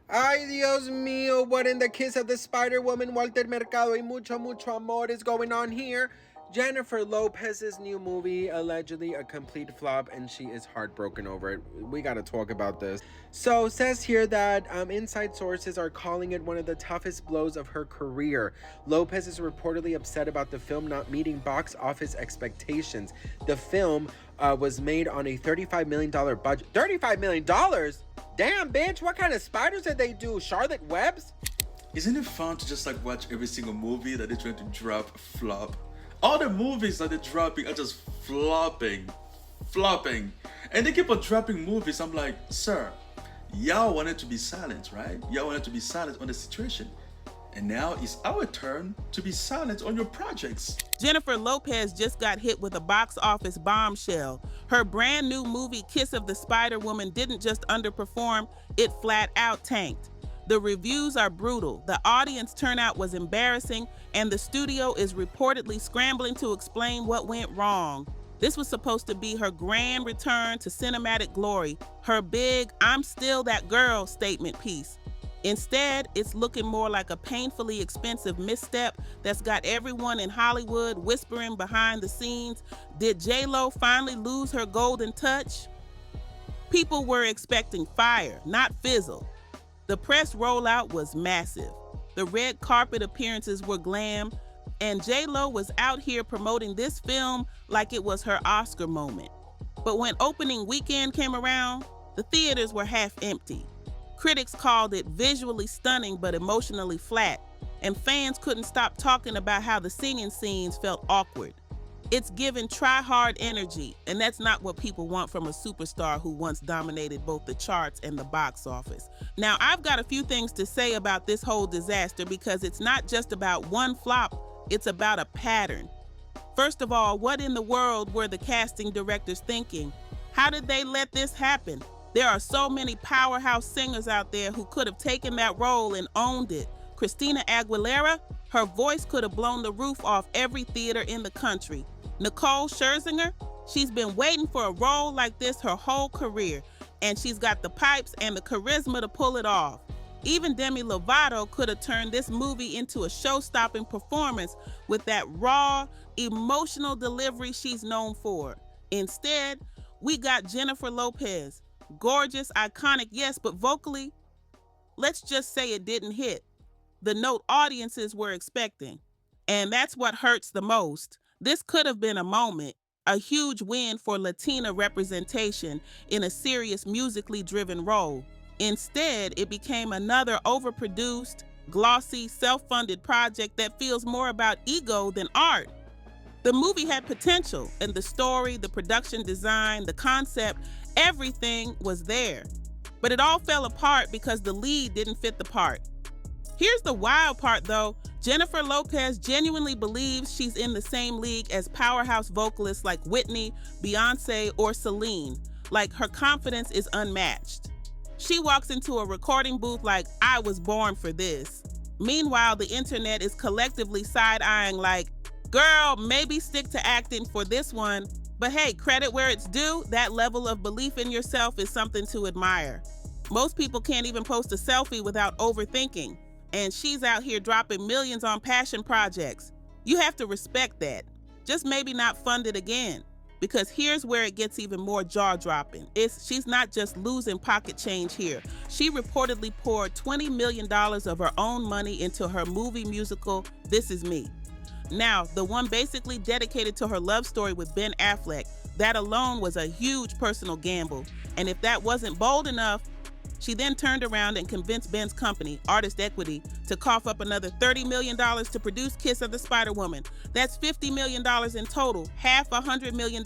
Ay, Dios mío, what in the kiss of the Spider-Woman, Walter Mercado, y mucho, mucho amor is going on here? Jennifer Lopez's new movie, allegedly a complete flop, and she is heartbroken over it. We gotta talk about this. So, says here that inside sources are calling it one of the toughest blows of her career. Lopez is reportedly upset about the film not meeting box office expectations. The film was made on a $35 million budget. $35 million? Damn, bitch, what kind of spiders did they do? Charlotte Webs? Isn't it fun to just like watch every single movie that they're trying to drop flop? All the movies that they're dropping are just flopping. And they keep on dropping movies. I'm like, sir, y'all wanted to be silent, right? Y'all wanted to be silent on the situation. And now it's our turn to be silent on your projects. Jennifer Lopez just got hit with a box office bombshell. Her brand new movie, Kiss of the Spider-Woman, didn't just underperform, it flat out tanked. The reviews are brutal, the audience turnout was embarrassing, and the studio is reportedly scrambling to explain what went wrong. This was supposed to be her grand return to cinematic glory, her big "I'm still that girl" statement piece. Instead, it's looking more like a painfully expensive misstep that's got everyone in Hollywood whispering behind the scenes, did J-Lo finally lose her golden touch? People were expecting fire, not fizzle. The press rollout was massive. The red carpet appearances were glam, and J-Lo was out here promoting this film like it was her Oscar moment. But when opening weekend came around, the theaters were half empty. Critics called it visually stunning but emotionally flat, and fans couldn't stop talking about how the singing scenes felt awkward. It's given try-hard energy, and that's not what people want from a superstar who once dominated both the charts and the box office. Now, I've got a few things to say about this whole disaster because it's not just about one flop, it's about a pattern. First of all, what in the world were the casting directors thinking? How did they let this happen? There are so many powerhouse singers out there who could have taken that role and owned it. Christina Aguilera, her voice could have blown the roof off every theater in the country. Nicole Scherzinger, she's been waiting for a role like this her whole career, and she's got the pipes and the charisma to pull it off. Even Demi Lovato could have turned this movie into a show-stopping performance with that raw, emotional delivery she's known for. Instead, we got Jennifer Lopez. Gorgeous, iconic, yes, but vocally, let's just say it didn't hit the note audiences were expecting. And that's what hurts the most. This could have been a moment, a huge win for Latina representation in a serious musically driven role. Instead, it became another overproduced, glossy, self-funded project that feels more about ego than art. The movie had potential, and the story, the production design, the concept, everything was there. But it all fell apart because the lead didn't fit the part. Here's the wild part though, Jennifer Lopez genuinely believes she's in the same league as powerhouse vocalists like Whitney, Beyonce, or Celine. Like, her confidence is unmatched. She walks into a recording booth like, I was born for this. Meanwhile, the internet is collectively side-eyeing like, girl, maybe stick to acting for this one. But hey, credit where it's due, that level of belief in yourself is something to admire. Most people can't even post a selfie without overthinking, and she's out here dropping millions on passion projects. You have to respect that. Just maybe not fund it again, because here's where it gets even more jaw-dropping. She's not just losing pocket change here. She reportedly poured $20 million of her own money into her movie musical, This Is Me. Now, the one basically dedicated to her love story with Ben Affleck, that alone was a huge personal gamble. And if that wasn't bold enough, she then turned around and convinced Ben's company, Artist Equity, to cough up another $30 million to produce Kiss of the Spider-Woman. That's $50 million in total, half $100 million,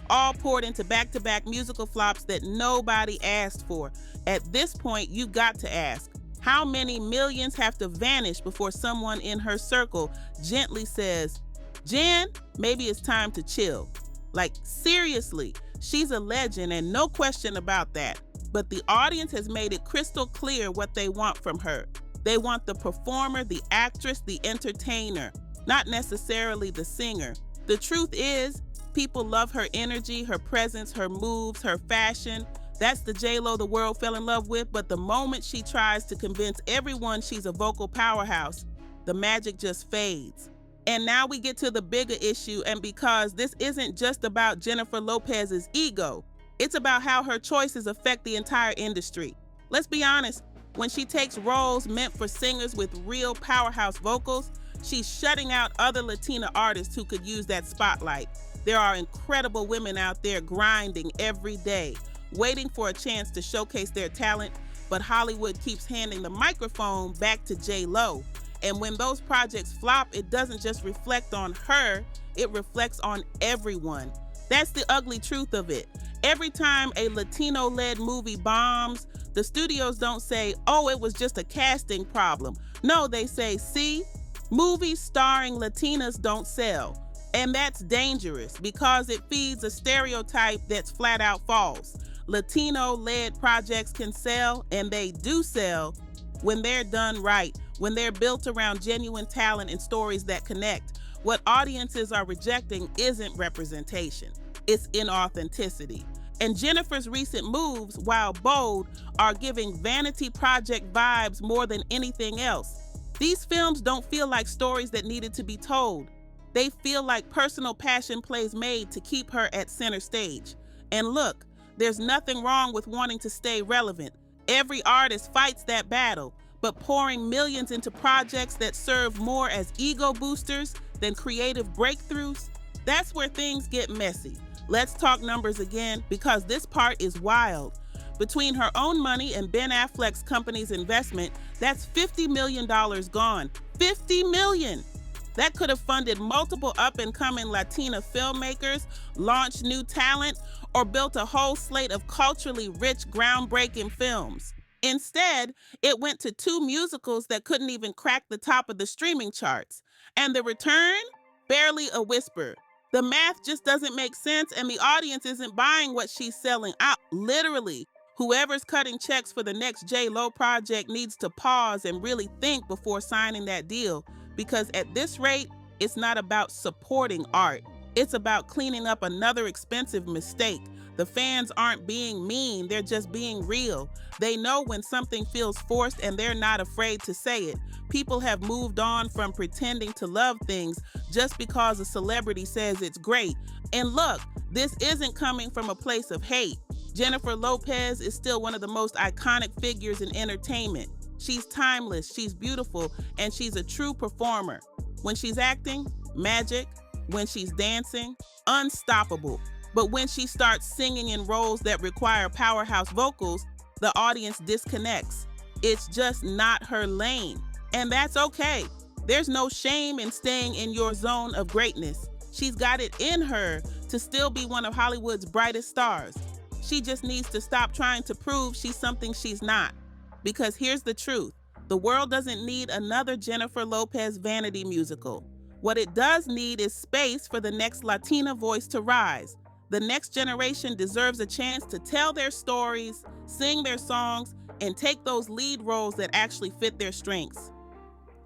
all poured into back-to-back musical flops that nobody asked for. At this point, you got to ask, how many millions have to vanish before someone in her circle gently says, Jen, maybe it's time to chill? Like, seriously, she's a legend and no question about that. But the audience has made it crystal clear what they want from her. They want the performer, the actress, the entertainer, not necessarily the singer. The truth is, people love her energy, her presence, her moves, her fashion. That's the J-Lo the world fell in love with, but the moment she tries to convince everyone she's a vocal powerhouse, the magic just fades. And now we get to the bigger issue, and because this isn't just about Jennifer Lopez's ego, it's about how her choices affect the entire industry. Let's be honest, when she takes roles meant for singers with real powerhouse vocals, she's shutting out other Latina artists who could use that spotlight. There are incredible women out there grinding every day, waiting for a chance to showcase their talent, but Hollywood keeps handing the microphone back to J-Lo. And when those projects flop, it doesn't just reflect on her, it reflects on everyone. That's the ugly truth of it. Every time a Latino-led movie bombs, the studios don't say, oh, it was just a casting problem. No, they say, see, movies starring Latinas don't sell. And that's dangerous because it feeds a stereotype that's flat out false. Latino-led projects can sell, and they do sell, when they're done right, when they're built around genuine talent and stories that connect. What audiences are rejecting isn't representation, it's inauthenticity. And Jennifer's recent moves, while bold, are giving vanity project vibes more than anything else. These films don't feel like stories that needed to be told. They feel like personal passion plays made to keep her at center stage. And look, there's nothing wrong with wanting to stay relevant. Every artist fights that battle, but pouring millions into projects that serve more as ego boosters than creative breakthroughs, that's where things get messy. Let's talk numbers again, because this part is wild. Between her own money and Ben Affleck's company's investment, that's $50 million gone. $50 million! That could have funded multiple up-and-coming Latina filmmakers, launched new talent, or built a whole slate of culturally rich, groundbreaking films. Instead, it went to 2 musicals that couldn't even crack the top of the streaming charts. And the return? Barely a whisper. The math just doesn't make sense, and the audience isn't buying what she's selling out. Literally, whoever's cutting checks for the next J-Lo project needs to pause and really think before signing that deal, because at this rate, it's not about supporting art. It's about cleaning up another expensive mistake. The fans aren't being mean, they're just being real. They know when something feels forced, and they're not afraid to say it. People have moved on from pretending to love things just because a celebrity says it's great. And look, this isn't coming from a place of hate. Jennifer Lopez is still one of the most iconic figures in entertainment. She's timeless, she's beautiful, and she's a true performer. When she's acting, magic. When she's dancing, unstoppable. But when she starts singing in roles that require powerhouse vocals, the audience disconnects. It's just not her lane. And that's okay. There's no shame in staying in your zone of greatness. She's got it in her to still be one of Hollywood's brightest stars. She just needs to stop trying to prove she's something she's not. Because here's the truth. The world doesn't need another Jennifer Lopez vanity musical. What it does need is space for the next Latina voice to rise. The next generation deserves a chance to tell their stories, sing their songs, and take those lead roles that actually fit their strengths.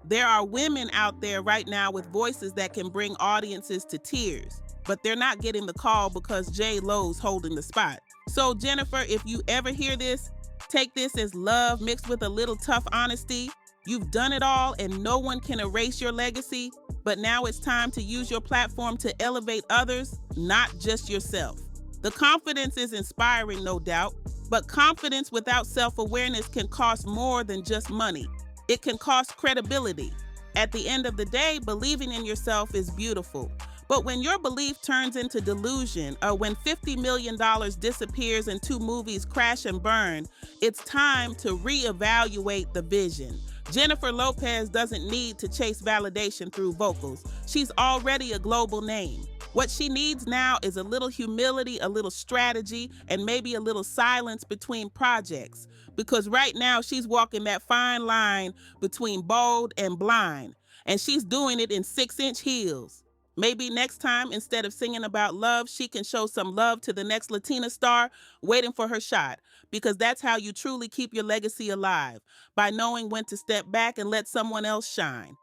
There are women out there right now with voices that can bring audiences to tears, but they're not getting the call because J-Lo's holding the spot. So Jennifer, if you ever hear this, take this as love mixed with a little tough honesty. You've done it all and no one can erase your legacy, but now it's time to use your platform to elevate others, not just yourself. The confidence is inspiring, no doubt, but confidence without self-awareness can cost more than just money. It can cost credibility. At the end of the day, believing in yourself is beautiful. But when your belief turns into delusion, or when $50 million disappears and 2 movies crash and burn, it's time to reevaluate the vision. Jennifer Lopez doesn't need to chase validation through vocals. She's already a global name. What she needs now is a little humility, a little strategy, and maybe a little silence between projects. Because right now she's walking that fine line between bold and blind, and she's doing it in 6-inch heels. Maybe next time, instead of singing about love, she can show some love to the next Latina star waiting for her shot, because that's how you truly keep your legacy alive, by knowing when to step back and let someone else shine.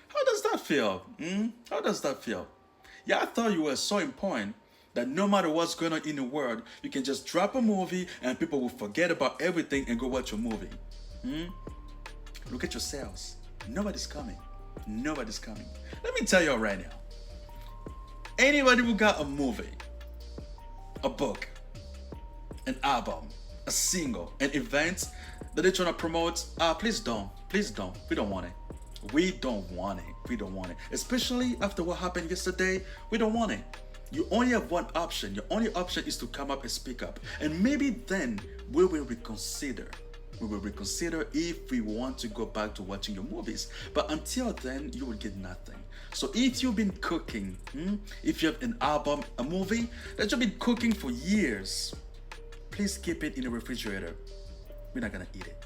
How does that feel? How does that feel? Yeah, I thought you were so in point. That no matter what's going on in the world, you can just drop a movie and people will forget about everything and go watch your movie. Look at your sales. Nobody's coming. Nobody's coming. Let me tell you right now. Anybody who got a movie, a book, an album, a single, an event that they're trying to promote, please don't. Please don't. We don't want it. We don't want it. We don't want it. Especially after what happened yesterday, we don't want it. You only have one option. Your only option is to come up and speak up. And maybe then we will reconsider. We will reconsider if we want to go back to watching your movies. But until then, you will get nothing. So if you've been cooking, if you have an album, a movie that you've been cooking for years, please keep it in the refrigerator. We're not gonna eat it.